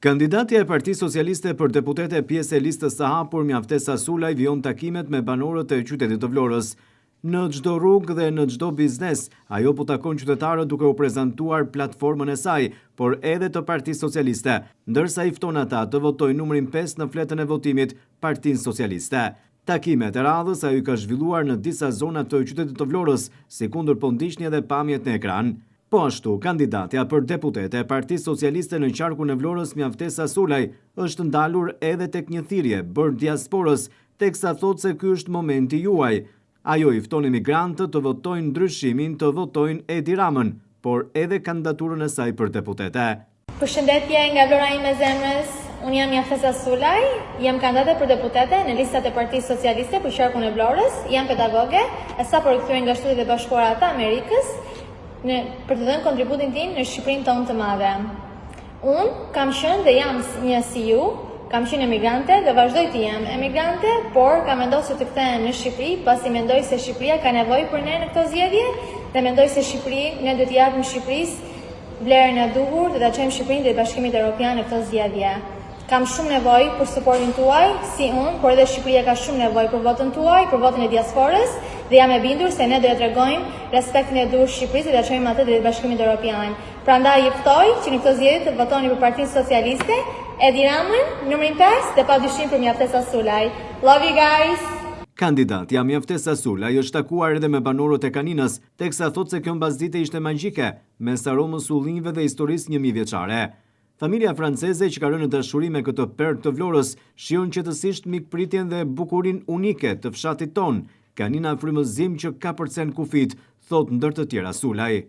Kandidatja e Partisë Socialiste për deputete pjesë e listës së hapur Mjaftesa Sulaj vijon takimet me banorët e qytetit të Vlorës. Në çdo rrugë dhe në çdo biznes, ajo po takon qytetarët duke u prezantuar platformën e saj, por edhe të Partisë Socialiste, ndërsa i fton ata të votojnë numrin 5 në fletën e votimit Partinë Socialiste. Takimet e radhës ajo ka zhvilluar në disa zona të qytetit të Vlorës, si kundër po ndiqni edhe pamjet në ekran. Po ashtu, kandidatja për deputete e Partisë Socialiste në qarkun e Vlorës Mjaftesa Sulaj është ndalur edhe tek një thirrje bërë diasporës, teksa thotë se ky është momenti juaj. Ajo i fton emigrantët të votojnë ndryshimin, të votojnë Edi Ramën, por edhe kandidaturën e saj për deputete. Përshëndetje nga Vlora ime zemrës, unë jam Mjaftesa Sulaj, jam kandidate për deputete në listat e Partisë Socialiste për qarkun e Vlorës, jam pedagoge, e sapo rikthyer nga Shtetet e Bashkuara të Amerikës, për të dhënë kontributin tim në Shqipërinë tonë të madhe. Unë kam qenë dhe jam një si ju, kam qenë emigrante dhe vazhdoj të jem emigrante, por kam vendosur të kthehem në Shqipëri, pasi mendoj se Shqipëria ka nevojë për ne në këtë zgjedhje dhe mendoj se ne do t'i japim Shqipërisë vlerën e duhur dhe ta çojmë Shqipërinë drejt Bashkimit Evropian në këtë zgjedhje. Kam shumë nevojë për suportin tuaj, si unë, por edhe Shqipëria ka shumë nevojë për votën tuaj, për votën e diasporës, dhe jam e bindur se ne do ja tregojmë respektin e duhur Shqipërisë dhe ta çojmë atë drejt Bashkimit Evropian. Prandaj ju ftoj që në këtë zgjedhje të votoni për Partinë Socialiste, Edi Ramën, numrin 5 dhe padyshim për Mjaftesa Sulaj. Love you guys! Kandidatja Mjaftesa Sulaj është takuar edhe me banorët e Kaninës, teksa thotë se kjo mbasdite ishte magjike, mes aromës ullinjve dhe historisë 1000-vjeçare. Familja franceze që ka rënë në dashuri me këtë perl të Vlorës shijon qetësisht mikpritjen dhe bukurinë unike të fshatit ton. Kanina frymëzim që ka përcen kufit, thot ndër të tjera Sulaj.